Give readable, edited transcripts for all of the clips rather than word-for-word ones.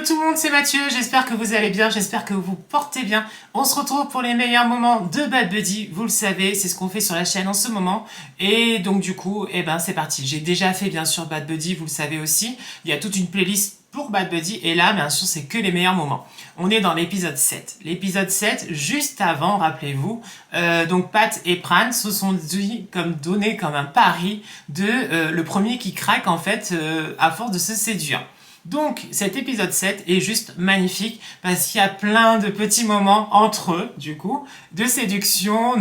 tout le monde, c'est Mathieu, j'espère que vous allez bien, j'espère que vous portez bien. On se retrouve pour les meilleurs moments de Bad Buddy, vous le savez, c'est ce qu'on fait sur la chaîne en ce moment. Et donc du coup, eh ben c'est parti. J'ai déjà fait bien sûr Bad Buddy, vous le savez aussi. Il y a toute une playlist pour Bad Buddy et là, bien sûr, c'est que les meilleurs moments. On est dans l'épisode 7. L'épisode 7, juste avant, rappelez-vous, donc Pat et Pran se sont donné comme un pari de le premier qui craque en fait à force de se séduire. Donc cet épisode 7 est juste magnifique parce qu'il y a plein de petits moments entre eux, du coup, de séduction.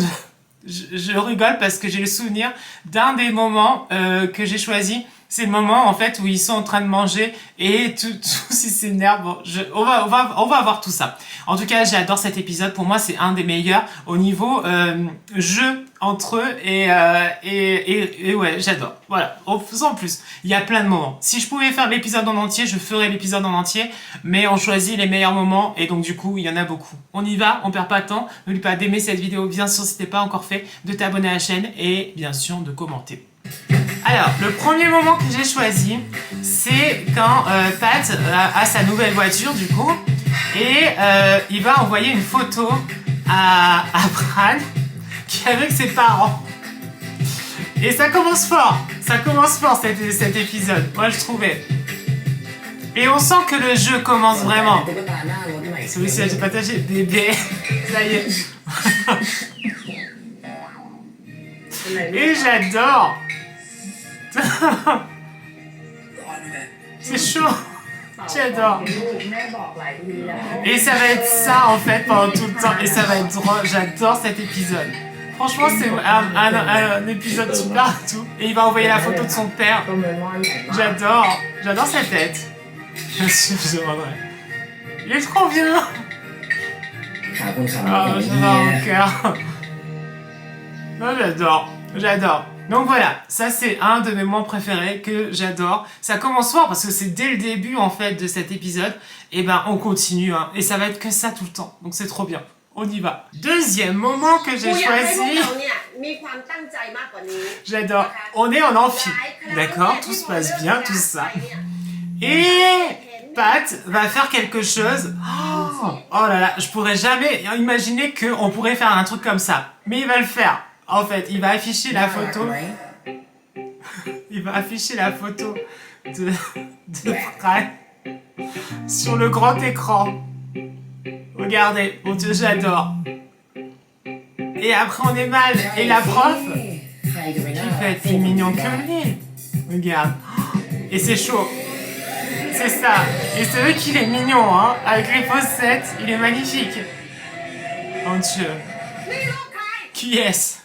Je rigole parce que j'ai le souvenir d'un des moments que j'ai choisi. C'est le moment en fait où ils sont en train de manger et tous ils s'énervent. Bon, on va voir tout ça. En tout cas, j'adore cet épisode. Pour moi, c'est un des meilleurs au niveau jeu entre eux et ouais, j'adore. Voilà, sans plus. Il y a plein de moments. Si je pouvais faire l'épisode en entier, je ferais l'épisode en entier, mais on choisit les meilleurs moments et donc du coup, il y en a beaucoup. On y va, on perd pas de temps. N'oublie pas d'aimer cette vidéo, bien sûr, si t'es pas encore fait, de t'abonner à la chaîne et bien sûr de commenter. Alors, le premier moment que j'ai choisi, c'est quand Pat a sa nouvelle voiture, du coup, et il va envoyer une photo à Pran, qui est avec ses parents. Et ça commence fort cet épisode, moi je trouvais. Et on sent que le jeu commence vraiment. Celui-ci, j'ai partagé, bébé, ça y est. Et j'adore. C'est chaud. J'adore. Et ça va être ça en fait pendant tout le temps. Et ça va être drôle. J'adore cet épisode. Franchement, c'est un épisode super tout. Et il va envoyer la photo de son père. J'adore. J'adore sa tête. Bien sûr, je demanderai. Il est trop bien. Oh, j'adore mon cœur. Non, j'adore. Donc voilà, ça c'est un de mes moments préférés que j'adore. Ça commence fort parce que c'est dès le début en fait de cet épisode. Et ben on continue hein, et ça va être que ça tout le temps. Donc c'est trop bien. On y va. Deuxième moment que j'ai choisi. J'adore. On est en amphi. D'accord, tout se passe bien, tout ça. Et Pat va faire quelque chose. Oh là là, je pourrais jamais imaginer qu'on pourrait faire un truc comme ça. Mais il va le faire. En fait, il va afficher la photo. Il va afficher la photo de Pran sur le grand écran. Regardez, mon Dieu, j'adore. Et après, on est mal. Et la prof, qui fait être plus mignon que lui. Regarde. Et c'est chaud. C'est ça. Et c'est vrai qu'il est mignon, hein. Avec les faussettes, il est magnifique. Mon Dieu. Qui est-ce?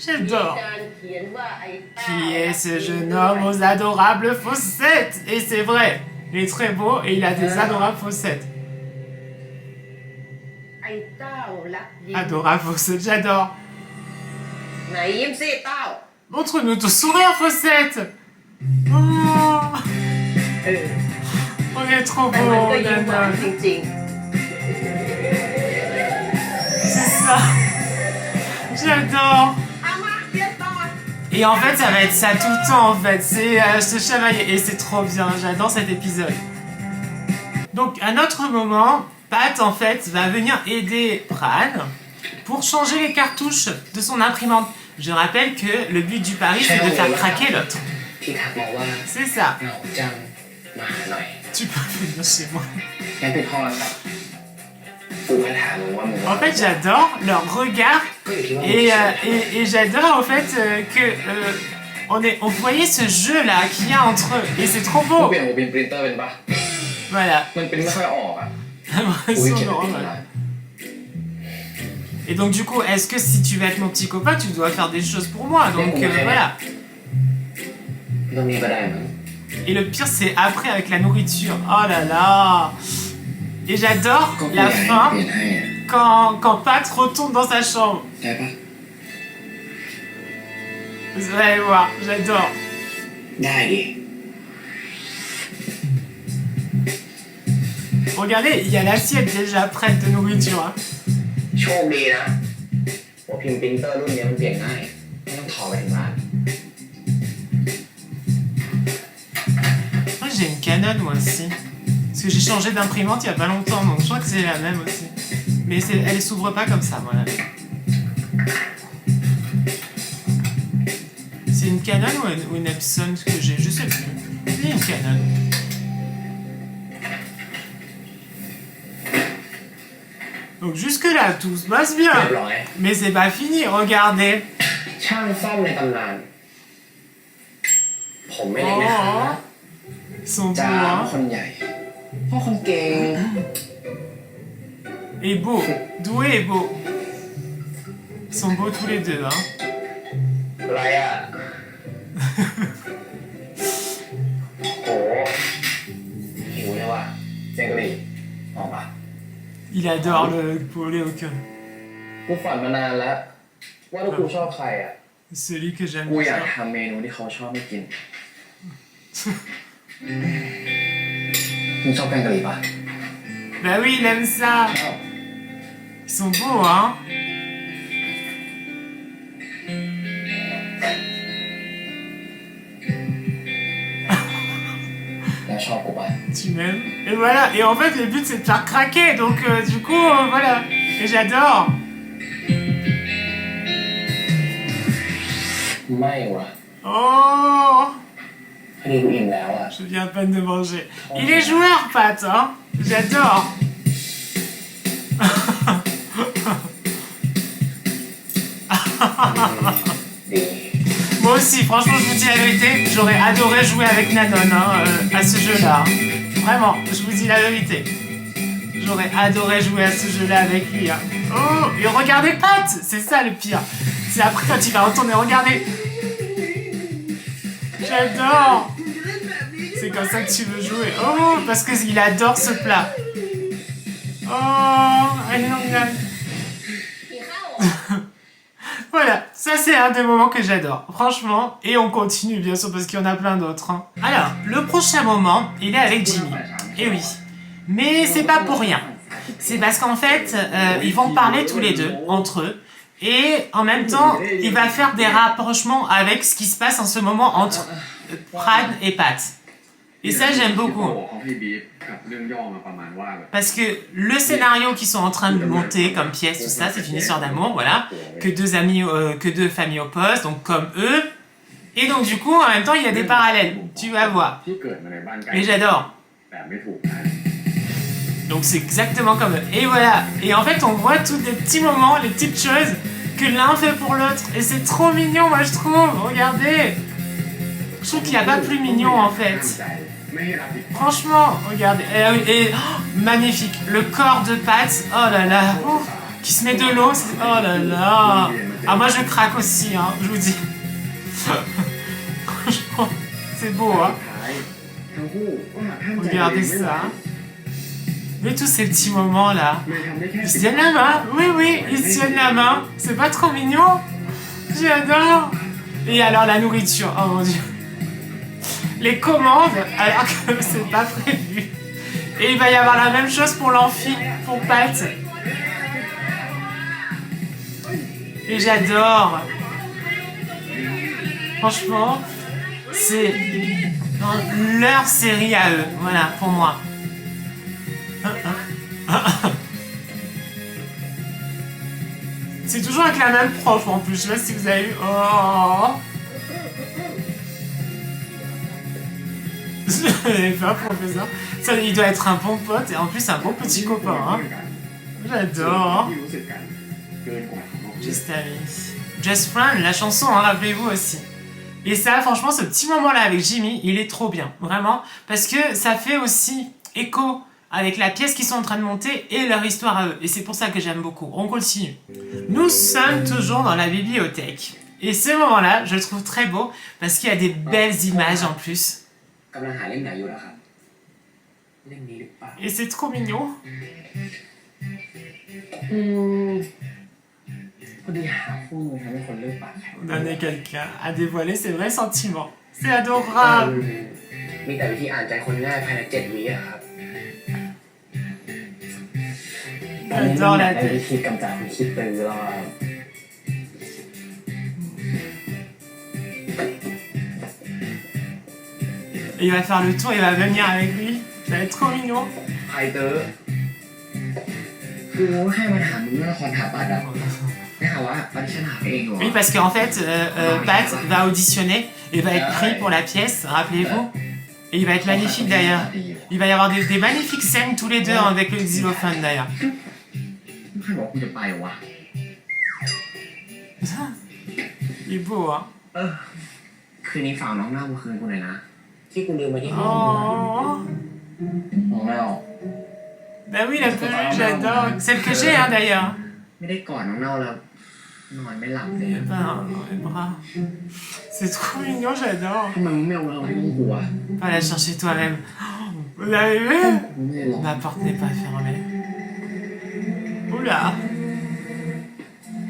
J'adore. Qui est ce jeune homme aux adorables faussettes? Et c'est vrai, il est très beau et il a des adorables faussettes. Adorables faussettes, j'adore. Montre-nous ton sourire, Faussette. Oh. On est trop beau, Nana. C'est ça. J'adore. Et en fait, ça va être ça tout le temps, en fait. C'est se chamailler. Et c'est trop bien. J'adore cet épisode. Donc, à un autre moment, Pat, en fait, va venir aider Pran pour changer les cartouches de son imprimante. Je rappelle que le but du pari, c'est de faire craquer l'autre. C'est ça. Tu peux venir chez moi. En fait, j'adore leur regard et j'adore en fait que on voyait ce jeu là qu'il y a entre eux et c'est trop beau. Voilà. Et donc du coup, est-ce que si tu veux être mon petit copain, tu dois faire des choses pour moi. Donc voilà. Et le pire, c'est après avec la nourriture. Oh là là. Et j'adore la fin quand Pat retourne dans sa chambre. Vous allez voir, j'adore. Regardez, il y a l'assiette déjà prête de nourriture. Hein. Canon moi aussi. Parce que j'ai changé d'imprimante il y a pas longtemps, donc je crois que c'est la même aussi. Mais elle s'ouvre pas comme ça, voilà. C'est une Canon ou une Epson que j'ai, je sais plus. C'est une Canon. Donc jusque là, tout se passe bien. Mais c'est pas fini, regardez. ช่างซ่อมในตำนานผมไม่เล็กนะคะ Ils sont beaux, จ้า hein. คนใหญ่พ่อคนเก่ง Et beau, doué et beau. Ils sont beaux tous les deux, hein. อะไรอ่ะ โหหิวเลยว่ะเจงกะหรี่ออกปะ Il adore le poulet au cœur. กูฝันมานานแล้วว่าถ้ากูชอบใครอ่ะ Celui que j'aime กูอยาก bien. ทำเมนูที่เขาชอบไม่กินมึงชอบแกงกะหรี่ปะ Bah oui, il aime ça. Ils sont beaux, hein. แล้วชอบกูปะ Tu m'aimes. Et voilà. Et en fait, le but, c'est de faire craquer. Donc, du coup, voilà. Et j'adore. ไม่ว่ะ Oh, พอดีกูอิ่มแล้วอ่ะ je viens à peine de manger. Il est joueur, Pat, hein. J'adore. ดี Moi aussi, franchement, je vous dis la vérité, j'aurais adoré jouer avec Nanon hein, à ce jeu-là. Vraiment, je vous dis la vérité. J'aurais adoré jouer à ce jeu-là avec lui. Hein. Oh, et regardez Pat, c'est ça le pire. C'est après quand il va retourner, regardez. J'adore. C'est comme ça que tu veux jouer. Oh, parce qu'il adore ce plat. Oh, elle est géniale. Voilà, ça c'est un des moments que j'adore, franchement. Et on continue bien sûr parce qu'il y en a plein d'autres. Hein. Alors, le prochain moment, il est avec Jimmy. Et oui, mais c'est pas pour rien. C'est parce qu'en fait, ils vont parler tous les deux, entre eux. Et en même temps, il va faire des rapprochements avec ce qui se passe en ce moment entre Pran et Pat. Et ça, j'aime beaucoup. Parce que le scénario qu'ils sont en train de monter comme pièce, tout ça, c'est une histoire d'amour, voilà. Que deux amis, que deux familles opposées, donc comme eux. Et donc du coup, en même temps, il y a des parallèles. Tu vas voir. Mais j'adore. Donc c'est exactement comme eux. Et voilà. Et en fait, on voit tous les petits moments, les petites choses que l'un fait pour l'autre. Et c'est trop mignon, moi je trouve. Regardez. Je trouve qu'il n'y a pas plus mignon en fait. Franchement, regardez. Et magnifique. Le corps de Pat. Oh là là. Qui se met de l'eau. Oh là là. Ah, moi je craque aussi, hein, je vous dis. Franchement, c'est beau, hein. Regardez ça. Mais tous ces petits moments là. Ils se tiennent la main. Oui, oui, ils se tiennent la main. C'est pas trop mignon? J'adore. Et alors la nourriture. Oh mon dieu. Les commandes, alors que c'est pas prévu. Et il va y avoir la même chose pour l'amphi, pour Pat. Et j'adore. Franchement, c'est leur série à eux. Voilà, pour moi. C'est toujours avec la même prof en plus. Je sais pas si vous avez vu. Oh. J'avais pas professeur. Ça, il doit être un bon pote et en plus un bon petit copain. Hein. J'adore. Just Ami. Just Friend, la chanson, hein, rappelez-vous aussi. Et ça, franchement, ce petit moment-là avec Jimmy, il est trop bien. Vraiment. Parce que ça fait aussi écho avec la pièce qu'ils sont en train de monter et leur histoire à eux. Et c'est pour ça que j'aime beaucoup. On continue. Nous sommes toujours dans la bibliothèque. Et ce moment-là, je le trouve très beau parce qu'il y a des belles images en plus. Et c'est trop mignon. Donner quelqu'un à dévoiler ses vrais sentiments. C'est adorable. J'adore la tête. Et il va faire le tour, il va venir avec lui. Ça va être trop mignon. ไฮเตอร์กูให้มาถามมึงเรื่องละครถาปัดอ่ะได้ข่าวว่าออดิชั่นหาเองเหรอ Oui, parce qu'en fait, Pat va auditionner et va être pris pour la pièce, rappelez-vous. Et il va être magnifique d'ailleurs. Il va y avoir des magnifiques scènes tous les deux avec le xylophone d'ailleurs. ใครบอกกูจะไปวะ Il est beau, hein. คืนนี้ฝากน้องเน่ามาคืนกูหน่อยนะที่กูลืมมาที่ห้อง Oh. น้องเน่า Bah oui, la peluche, j'adore. Celle que j'ai, hein, d'ailleurs. ไม่ได้กอดน้องเน่าแล้วนอนไม่หลับเลย Eh ben, dans les bras. C'est trop mignon, j'adore. ทำไมมึงไม่เอาเราที่ห้องกูอ่ะ Va la chercher toi-même. Oh, vous l'avez vu? มึงไม่ได้หรอก Ma porte n'est pas fermée. Oula,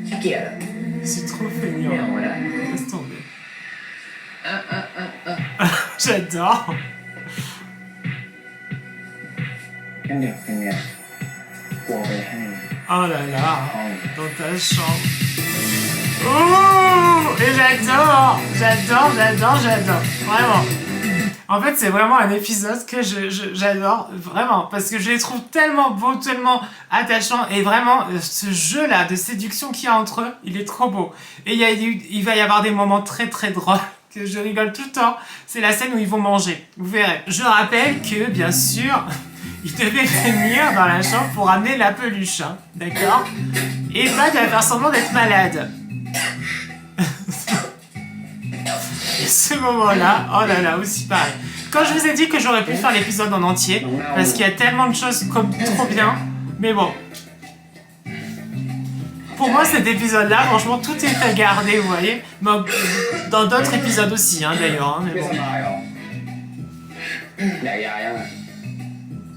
ขี้เกียจอ่ะ c'est trop ไม่เอา feignant. ก็ได้ Laisse tomber. อ่ะอ่ะอ่ะอ่ะ J'adore. งั้นเดี๋ยวคืนนี้กูเอาไปให้ Oh là là, ห้อง dans ta chambre. Oh, et j'adore, j'adore. Vraiment. En fait, c'est vraiment un épisode que j'adore, vraiment, parce que je les trouve tellement beaux, tellement attachants, et vraiment, ce jeu-là de séduction qu'il y a entre eux, il est trop beau. Et il va y avoir des moments très très drôles, que je rigole tout le temps. C'est la scène où ils vont manger, vous verrez. Je rappelle que, bien sûr, ils devaient venir dans la chambre pour amener la peluche, hein, d'accord? Et Pat va faire semblant d'être malade. Et ce moment-là, oh là là, aussi pareil. Quand je vous ai dit que j'aurais pu faire l'épisode en entier, parce qu'il y a tellement de choses comme trop bien, mais bon. Pour moi, cet épisode-là, franchement, tout est à garder, vous voyez. Mais dans d'autres épisodes aussi, hein, d'ailleurs. Hein, mais ไม่ bon. สบายหรอแดกยายังอ่ะ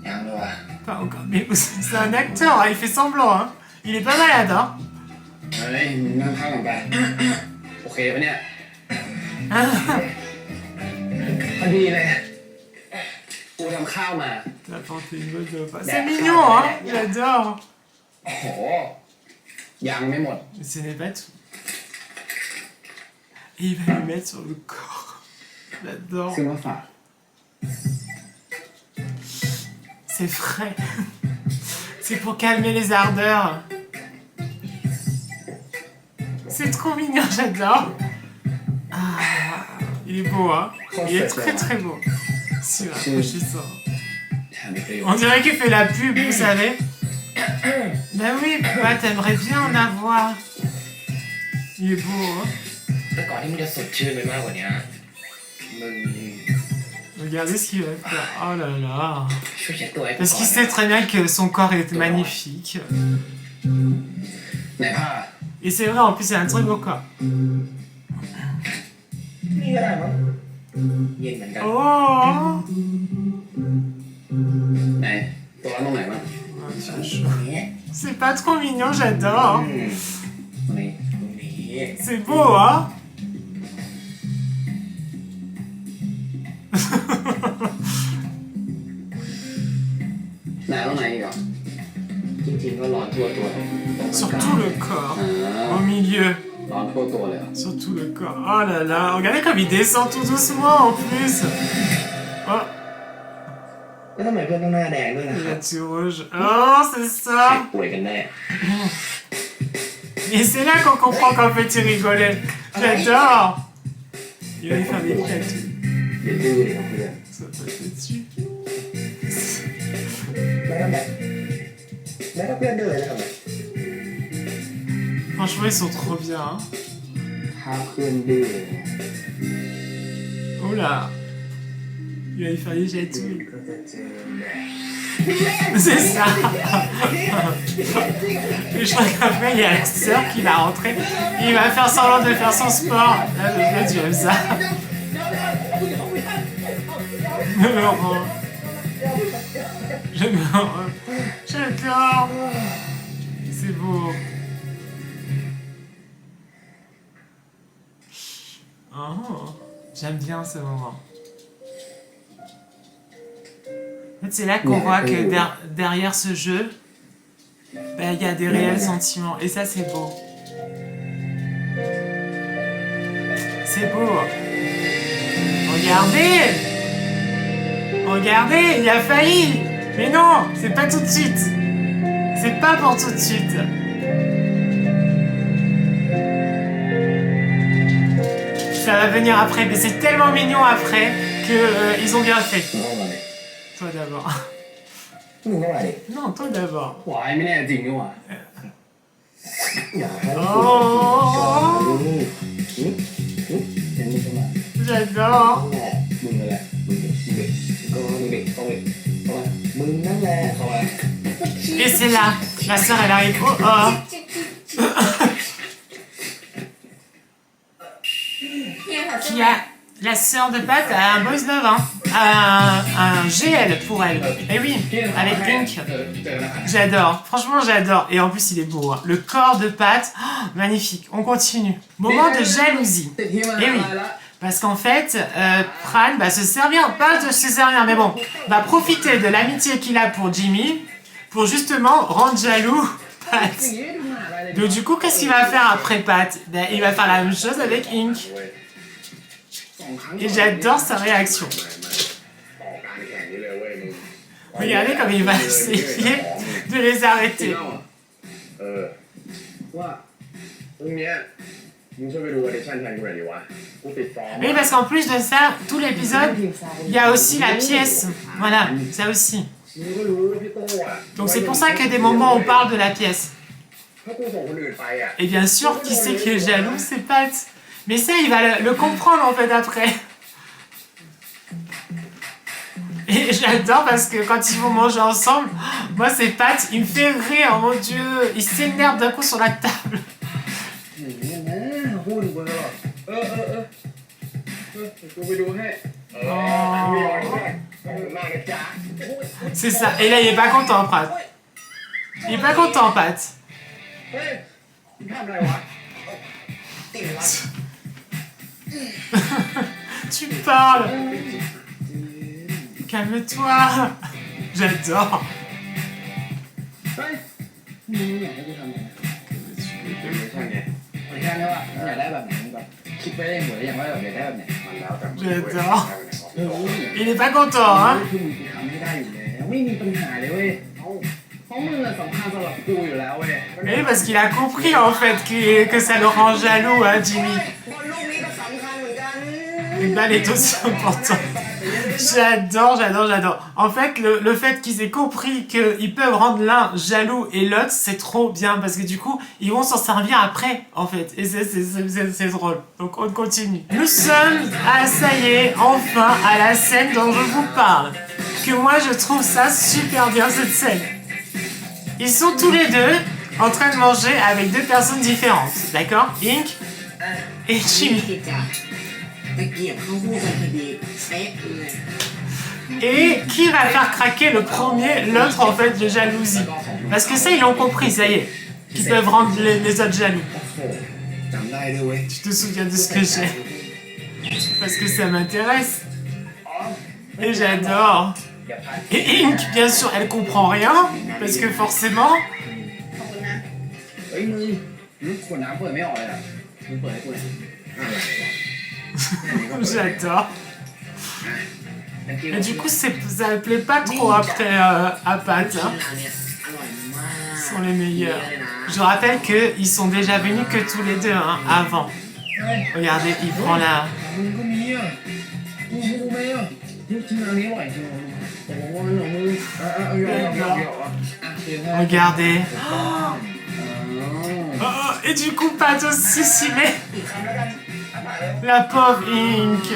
ยังด้วยว่ะ Pas encore. Mais c'est un acteur, hein, il fait semblant. Hein. Il est pas malade. Hein. เฮ้ยมึงนั่งพักก่อนไปโอเคปะเนี่ยพอดีเลยกูทำข้าวมา T'as apporté une bonne repas. C'est mignon, hein. J'adore. โอ้โหยังไม่หมด Mais ce n'est pas tout. Et il va lui mettre sur le corps. J'adore. ซื้อมาฝาก C'est frais. C'est pour calmer les ardeurs. C'est trop mignon, j'adore. Ah, il est beau, hein. Il est très très beau. Si, rafraîchissant. แถมมีประโยช On น์ dirait qu'il fait la pub, vous savez. Ben oui, bah, t'aimerais bien en avoir. Il est beau, hein. แต่ก่อนที่มึงจะสดชื่นไปมากกว่านี้มึง Regardez ce qu'il va faire. Oh là là. ช่วยเช็ดตัวให้กู Parce ก่อ qu'il น sait très bien que son corps est magnifique. ไหนผ้า Et c'est vrai, en plus, c'est un très beau corps. นี่ก็ได้มั้งเย็นเหมือนกัน Oh. ไหนตัวร้อนตรงไหนบ้าง Oh, tiens, ต chaud. รงนี้ C'est pas trop mignon, j'adore. ตรงนี้ตรงนี้ C'est beau, hein.ไหนตรงไหนอีกอ่ะจริงๆก็ร้อนทั่วตัวเลย Sur tout le corps. อ่า Au milieu. ร้อนทั่วตัวเลยอ่ะ Sur tout le corps. Oh là là. Regardez comme il descend tout doucement en plus. Oh, แล้วทำไมเพื่อนต้องหน้าแดงด้วยนะ il ค a รับ tout rouge. Oh, c'est ใคร ça. ป่วยกันแน่ Et c'est là qu'on comprend qu'en fait il rigolait. J'adore. Il va lui faire des tatous. เดี๋ยวดื้อเลยครับเพื่อน Ça va passer dessus. แล้วทำไมแล้วถ้าเพื่อนดื้อแล้วทำไม Franchement, ils sont trop bien. Hein. ถ้าเพื่อนดื้อ Oh là. Il va lui faire des tatous. ก็จะเจอแดด C'est ça. Et je crois qu'après, il y a la sœur qui va rentrer. Il va faire semblant de faire son sport. Là, tu aimes ça. Je me rends. J'adore. C'est beau. Oh, j'aime bien ce moment. En fait, c'est là qu'on voit que derrière ce jeu, ben, il y a des réels sentiments. Et ça, c'est beau. C'est beau. Regardez. Regardez, il a failli. Mais non, c'est pas tout de suite. C'est pas pour tout de suite. Ça va venir après, mais c'est tellement mignon après que ils ont bien fait. เข้ามาเลย Toi d'abord. มึงเข้ามาดิ Non, toi d'abord. หวายไม่แน่จริงนี่หว่าอย่าให้ Oh, เห็นมึงเข้ามา j'adore. นั่นแหละมึงนั่นแหละมึงนั่นแหละเข้ามา Et c'est là, la sœur elle arrive. Oh oh. Qui a la sœur de Pat a un boys love, hein. Un GL pour elle. Et oui, avec Pink. เจอแล้ว J'adore, franchement j'adore. Et en plus il est beau, hein. Le corps de Pat, oh, magnifique. On continue. Moment de jalousie. ติดที่มา Eh oui. แล้ว Parce qu'en fait, Pran va se servir, pas de se servir, mais bon, va profiter de l'amitié qu'il a pour Jimmy pour justement rendre jaloux Pat. Donc du coup, qu'est-ce qu'il va faire après Pat? Ben, il va faire la même chose avec Ink. Et j'adore sa réaction. Regardez comme il va essayer de les arrêter. ว่าพรุ่งนี้มึงช่วยไปดูออดิชั่นแทนกูหน่อยดิวะกูติดซ้อม Oui, parce qu'en plus de ça, tout l'épisode, il y a aussi la pièce. Voilà, ça aussi. มึงก็รู้ว่าพี่โต้อะ Donc c'est pour ça que des moments on parle de la pièce. ถ้ากูส่งคนอื่นไปอ่ะ Et bien sûr, qui c'est qui est jaloux, c'est Pat. Mais ça, il va le comprendre en fait après. Et j'adore parce que quand ils vont manger ensemble, moi c'est Pat, il me fait rire, mon Dieu. Il s'énerve d'un coup sur la table. อย่างนี้นะพูดถึงกูตลอดกูไปดูให้ไม่ยอมด้วยมากนะจ๊ะ C'est ça. Et là, il est pas content, Pat. Il est pas content, Pat. เฮ้ยมึงทำอะไรวะติดวะ Tu parles. Calme-toi. J'adore. เฮ้ยมึงอยากให้กูทำอะไรใช่ไงไม่ใช่แล้วอ่ะอยากได้แบบไหนมึงแบบคิดไปได้หมดแล้วอย่างว่าแบบอยากได้แบบไหนมันแล้วแต่ J'adore. Il est pas content, hein. คือมึงทำให้ได้อยู่แล้วไม่มีปัญหาเลยเว้ยเพราะมึงอะสำคัญสำหรับกูอยู่แล้วเว้ย Oui, parce qu'il a compris en fait que ça le rend jaloux, hein, Jimmy. บอลลูกนี้ก็สำคัญเหมือนกัน Une balle est aussi importante. J'adore, j'adore, j'adore. En fait, le fait qu'ils aient compris qu'ils peuvent rendre l'un jaloux et l'autre, c'est trop bien parce que du coup, ils vont s'en servir après, en fait. Et c'est drôle. Donc on continue. Nous sommes, ça y est, enfin à la scène dont je vous parle. Que moi, je trouve ça super bien cette scène. Ils sont tous les deux en train de manger avec deux personnes différentes, d'accord? Ink et Jimmy. ตะเกียบเข้าคู่กันพอดีเป๊ะเลย Et qui va faire craquer le premier, l'autre en fait de jalousie. Parce que ça, ils l'ont compris, ça y est. Qu'ils peuvent rendre les autres jaloux. โอ้โหจำได้ด้วยเว้ย Tu te souviens de ce que j'ai? Parce que ça m'intéresse. Et j'adore. อย่าพลาด Et Ink, bien sûr, elle comprend rien. Parce que forcément... ขอบคุณนะเฮ้ยมึงขวดน้ำเปิดไม่ออกเลยอ่ะมึงเปิดให้กูหน่อยอะไรวะ J'adore. Et du coup, ça ne plaît pas trop après à Pat. Hein. ร้านเนี้ยอร่อยมาก Ils sont les meilleurs. Je rappelle qu'ils sont déjà venus que tous les deux, hein, avant. Regardez, il prend la... มึงก็มีอ่ะมึงรู้ไหมอ่ะลูกชิ้นร้านนี้อร่อยจริงเหรอโอ้โหมันเหรอมึงRegardez. Oh, et du coup, Pat aussi s'y met. La pauvre Ink.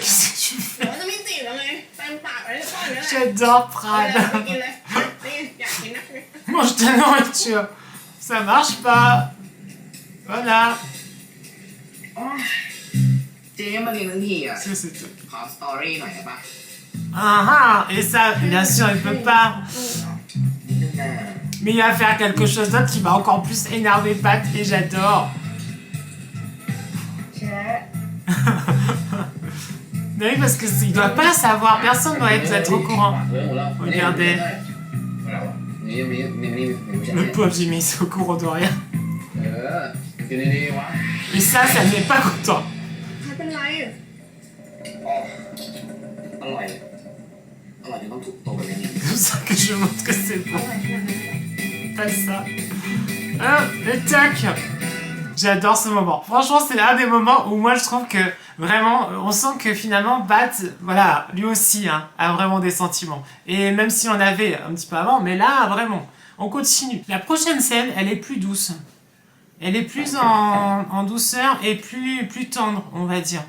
Qu'est-ce que tu fais? J'adore Pran. Mange ta nourriture. Ça marche pas. Voilà. เจ๊มาเรียนทั้งทีอ่ะ C'est tout. ขอสตอรี่หน่อยได้ปะ Ah ah. Et ça, bien sûr, il peut pas. นิดนึงนะ Mais il va faire quelque chose d'autre qui va encore plus énerver Pat et j'adore. แชะ Mais oui, parce qu'il doit pas savoir. Personne ne doit être au courant. Regardez. Le pauvre Jimmy, c'est au courant de rien. Et ça ne met pas content. ไม่เป็นไร อ๋ออร่อยอร่อยจนต้องถูกตบแบบนี้ C'est comme ça que je montre que c'est bon. Pas ça. Ah, et tac. J'adore ce moment. Franchement, c'est un des moments où moi je trouve que vraiment, on sent que finalement Bat, voilà, lui aussi hein, a vraiment des sentiments. Et même si on avait un petit peu avant, mais là, vraiment, on continue. La prochaine scène, elle est plus douce. Elle est plus en douceur et plus tendre, on va dire.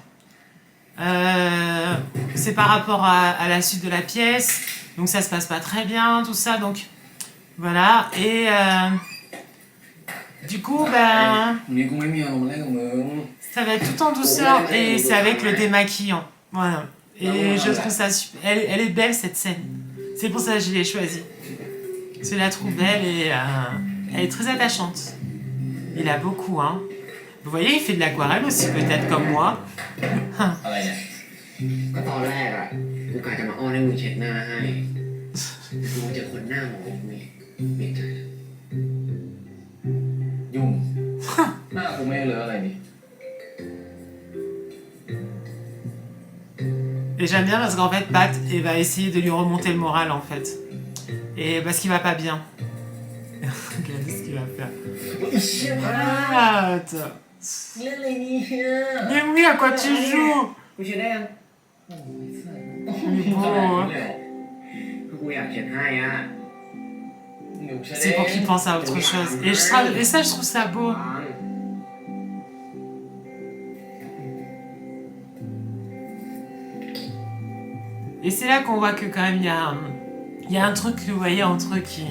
C'est par rapport à la suite de la pièce, donc ça se passe pas très bien, tout ça, donc voilà. Et du coup, ben, นี่กูไม่มีอารมณ์เล่นกับมึง ça va être tout en douceur et c'est avec le démaquillant. Voilà. Et je trouve ça super. Elle est belle cette scène. C'est pour ça que je l'ai choisie. Je la trouve belle et elle est très attachante. Il a beaucoup, hein. Vous voyez, il fait de l'aquarelle aussi, peut-être comme moi. อะไรเนี่ยก็ตอนแรกอ่ะกูกะจะมาอ้อนให้มึงเช็ดหน้าให้มึงเจอคนหน้าหมองมึงเปลี่ยนใจยุ่งหน้ากูไม่เลอะอะไรนี่ Et j'aime bien parce qu'en fait, Pat il va essayer de lui remonter le moral en fait. Et parce qu'il va pas bien. Regardez ce qu'il va faire. อีเชี่ยพา Pat เล่นอะไรเนี่ย Mais oui, à quoi tu joues กูเช็ดได้ยังโอ้ยสัส Il est beau, hein. คือกูอยากเช็ดให้อ่ะ C'est pour qu'il pense à autre chose. Et ça, je trouve ça beau. Et c'est là qu'on voit que quand même il y a un truc, vous voyez, entre eux qui...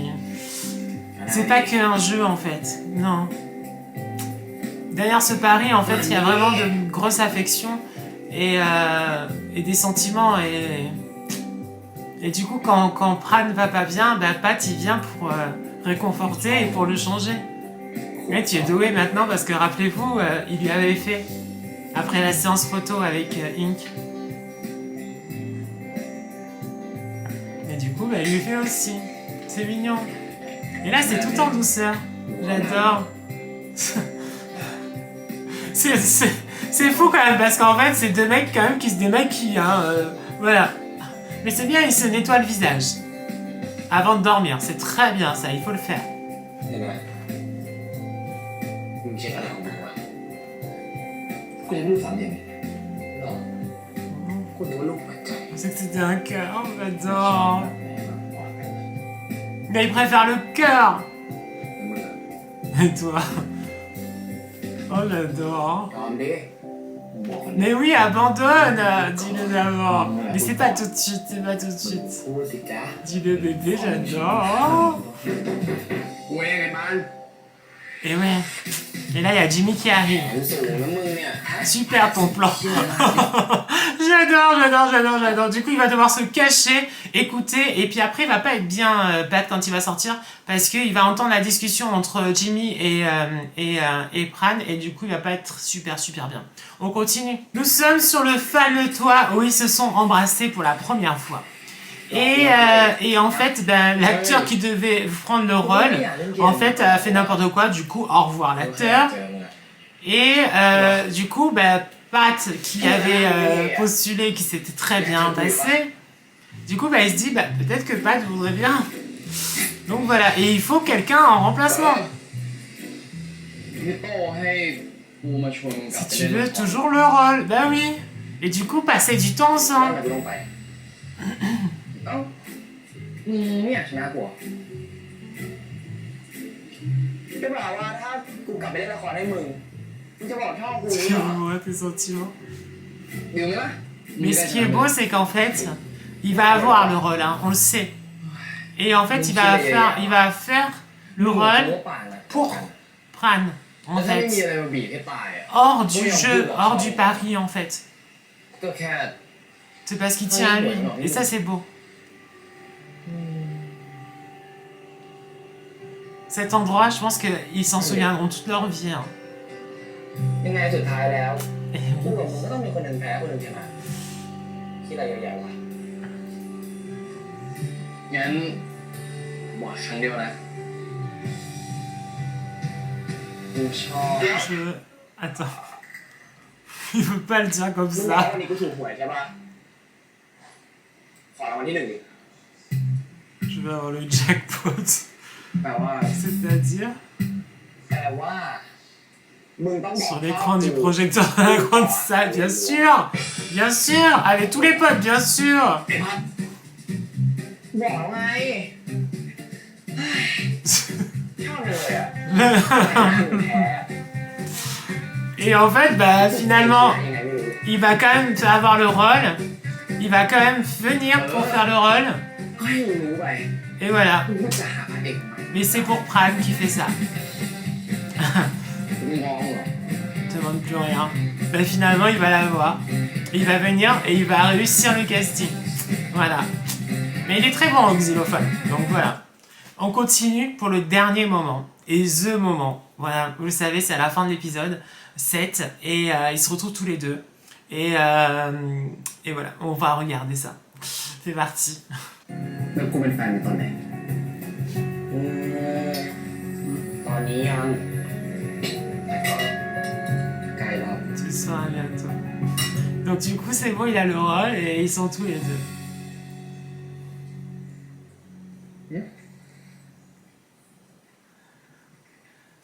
C'est pas qu'un jeu en fait, non. Derrière ce pari, en fait, il y a vraiment de grosses affections et des sentiments. Et du coup, quand Pran va pas bien, bah, Pat il vient pour réconforter et pour le changer. Mais tu es doué maintenant parce que rappelez-vous, il lui avait fait après la séance photo avec Ink. Et du coup, bah, il lui fait aussi. C'est mignon. Et là, c'est tout en douceur. J'adore. C'est fou quand même parce qu'en fait, c'est deux mecs quand même qui se démaquillent. Hein, voilà. Mais c'est bien, ils se nettoient le visage avant de dormir. C'est très bien ça, il faut le faire. เห็นไหมมึงเช็ดอะไรของมึงวะกูยังไม่รู้สามอย่างเลยหรอกูนึกว่าลูกหัวใจ Je pensais que c'était un cœur, j'adore. Mais il préfère le cœur. มึงอะ Et toi? Oh, j'adore. ยอมดิมึงบอกคน Mais oui, abandonne, dis-le d'abord. Mais c'est pas tout de suite, c'est pas tout de suite. พูดสิจ๊ะ Dis-le bébé, j'adore. กูเองไอ้มัน Et ouais. Et là, il y a Jimmy qui arrive. รู้สึกเลยว่ามึงเนี่ย Super ton plan. J'adore. Du coup, il va devoir se cacher, écouter, et puis après, il va pas être bien Pat quand il va sortir, parce qu'il va entendre la discussion entre Jimmy et Pran, et du coup, il va pas être super bien. On continue. Nous sommes sur le fameux toit où ils se sont embrassés pour la première fois. Et en fait, ben, l'acteur qui devait prendre le rôle, en fait, a fait n'importe quoi. Du coup, au revoir l'acteur. Et du coup, ben, Pat, qui avait postulé, qui s'était très bien passé, du coup, ben, il se dit, ben, peut-être que Pat voudrait bien. Donc voilà, et il faut quelqu'un en remplacement. พี่โต้ให้กูมาชวนมึงกลับ Si ไป tu เล่น veux toujours le rôle, ben oui. Et du coup, passer du temps ทำ ensemble. ไมกูต้องไปเอ้ามึงไม่อยากชนะกูเหรอจะบอกว่าถ้ากูกลับไปเล่นละครให้มึงมึงจะบอกชอบกูหรือเปล่า Ouais, tes sentiments. ดื่มไหมล่ะ Mais ce qui est beau, c'est qu'en fait, il va avoir le rôle, hein, on le sait. Et en fait, il va faire le rôle pour Pran, en แล้วถ้าไม่มี fait. อะไรมาบีบให้ตายอ่ะ Hors du jeu, hors du pari, en fait. ก็แค่ C'est parce qu'il tient à lui. Et ça, c'est beau. Cet endroit, je pense qu'ils s'en souviendront toute leur vie. Hein. ยังไงสุดท้ายแล้ว Et กู oui. กับมึงก็ต้องมีคนหนึ่งแพ้คนหนึ่งชนะคิดอะไรยาวๆวะงั้นบอกครั้งเดียวนะกูชอบ Je... Attends. Il veut pas le dire comme รู้ไหม ça. วันนี้กูถูกหวยใช่ปะขอรางวัลที่หนึ่งดิ Je vais avoir le jackpot. แปลว่า C'est-à-dire แปลว่ามึงต้องบอก sur l'écran du projecteur de la grande salle, bien sûr. Bien sûr. Avec tous les potes, bien sûr. ไอ้พัดบอกไงชอบเลยอ่ะแพ้ Et en fait, bah, finalement, ยังไงไม่รู้ il va quand même avoir le rôle. Il va quand même venir pour faire le rôle. ก็ให้มึงรู้ไป Et voilà. มึงก็จะหาเด็กใหม่ Mais c'est pour Prime qui fait ça. มึงงงเหรอ Ne demande plus rien. Bah, finalement, il va l'avoir. Il va venir et il va réussir le casting. Voilà. Mais il est très bon en xylophone. Donc voilà. On continue pour le dernier moment. Et the moment. Voilà, vous le savez, c'est à la fin de l'épisode 7. Et ils se retrouvent tous les deux. Et voilà, on va regarder ça. C'est parti. แล้วกูเป็นแฟนตอนไหนตอนนี้ยังใกล้แล้ว Tu le sauras bientôt. Donc du coup, c'est bon, il a le rôle et ils sont tous les deux.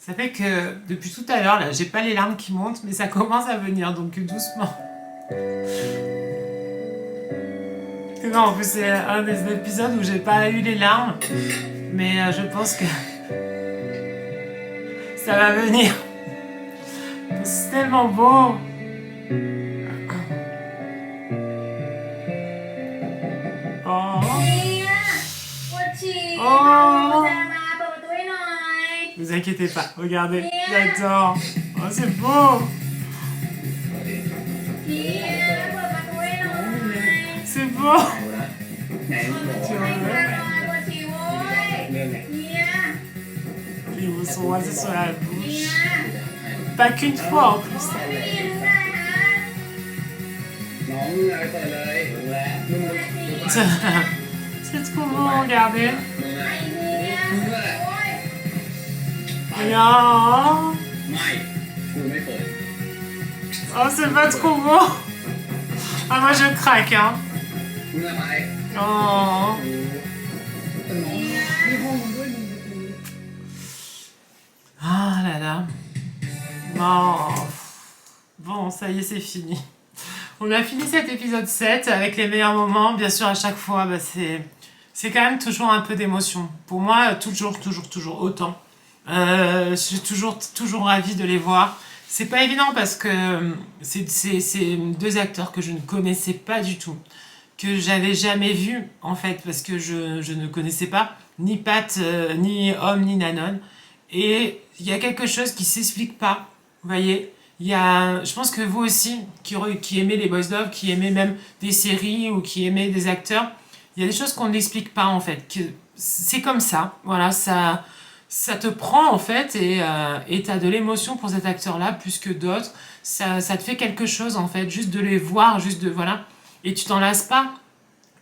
Ça fait que depuis tout à l'heure, là, j'ai pas les larmes qui montent, mais ça commence à venir, donc doucement. Non, en plus, c'est un des épisodes où j'ai pas eu les larmes, mais je pense que ça va venir. C'est tellement beau. Oh. เนี่ยปวดฉี่ อ๋อ แจมาเปิดประตูให้หน่อย Vous inquiétez pas, regardez, j'adore. Oh, c'est beau. เนี่ยเปิดประตูให้หน่อย C'est beau. ไหนมึงบอก ให้เพื่อนหน่อยปวดฉี่โว้ย เรื่องไหน เนี่ย Ils vous sont rasés sur la เนี่ bouche. ย Pas qu'une fois en plus. ไม่ยินได้ฮะ น้องมึงไปเปิดเลยมึงแล้วมึง C'est trop beau, regardez. มึงแล้ว ไอ้เนี่ย มึงแล้ว โอ้ย Regarde. ไม่กูไม่เปิด Oh, c'est pas trop beau. Ah, moi je craque, hein. มึงอะไร Oh. แต่น้องนี่ห้องมึงด้วยมึงจะกู Ah là là. Non. Bon, ça y est, c'est fini. On a fini cet épisode 7 avec les meilleurs moments. Bien sûr, à chaque fois, bah, c'est quand même toujours un peu d'émotion. Pour moi, toujours autant. Je suis toujours ravie de les voir. C'est pas évident parce que c'est deux acteurs que je ne connaissais pas du tout, que j'avais jamais vu en fait, parce que je ne connaissais pas ni Pat, ni Homme, ni Nanon. Et il y a quelque chose qui s'explique pas, vous voyez. Il y a, je pense que vous aussi, qui aimez les boys love, qui aimez même des séries ou qui aimez des acteurs, il y a des choses qu'on n'explique pas en fait. Que c'est comme ça, voilà, ça te prend en fait et t'as de l'émotion pour cet acteur-là plus que d'autres. Ça te fait quelque chose en fait, juste de les voir, juste de voilà, et tu t'en lasses pas.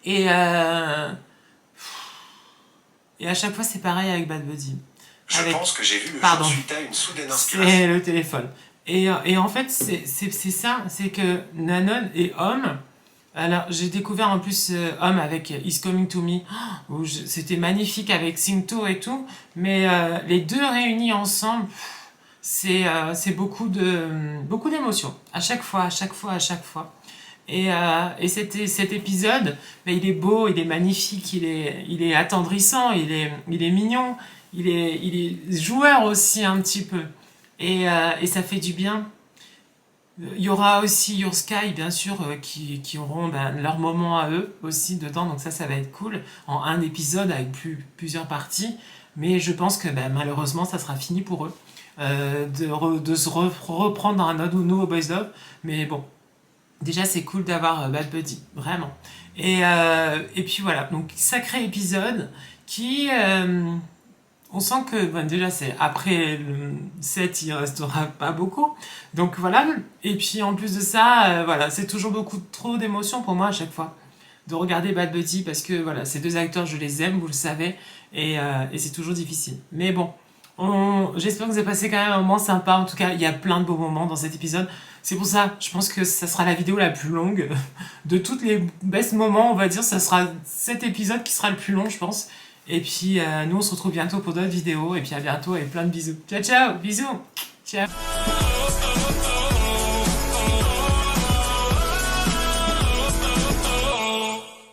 Et à chaque fois c'est pareil avec Bad Buddy. Je pense que j'ai vu le Pardon. feu suite à une soudaine inspiration. C'est le téléphone. Et en fait, c'est ça, c'est que Nanon et Homme, alors j'ai découvert en plus Homme avec Is Coming to Me, où c'était magnifique avec Singto et tout, mais les deux réunis ensemble, c'est beaucoup d'émotions, à chaque fois. Et cet épisode, bah, il est beau, il est magnifique, il est attendrissant, il est mignon, il est joueur aussi un petit peu. Et ça fait du bien. Il y aura aussi Your Sky, bien sûr, qui auront leur moment à eux aussi dedans. Donc ça va être cool. En un épisode avec plusieurs parties. Mais je pense que malheureusement, ça sera fini pour eux. De se reprendre dans un autre nouveau Boys Love. Mais bon, déjà, c'est cool d'avoir Bad Buddy. Vraiment. Et puis voilà. Donc, sacré épisode qui... on sent que déjà c'est après le 7 il restera pas beaucoup, donc voilà. Et puis en plus de ça, voilà, c'est toujours trop d'émotions pour moi à chaque fois de regarder Bad Buddy, parce que voilà, ces deux acteurs je les aime, vous le savez, et c'est toujours difficile. Mais bon, j'espère que vous avez passé quand même un moment sympa. En tout cas, il y a plein de beaux moments dans cet épisode. C'est pour ça, je pense que ça sera la vidéo la plus longue de toutes les best moments, on va dire. Ça sera cet épisode qui sera le plus long, je pense. Et puis, nous, on se retrouve bientôt pour d'autres vidéos. Et puis, à bientôt et plein de bisous. Ciao, ciao, bisous. Ciao.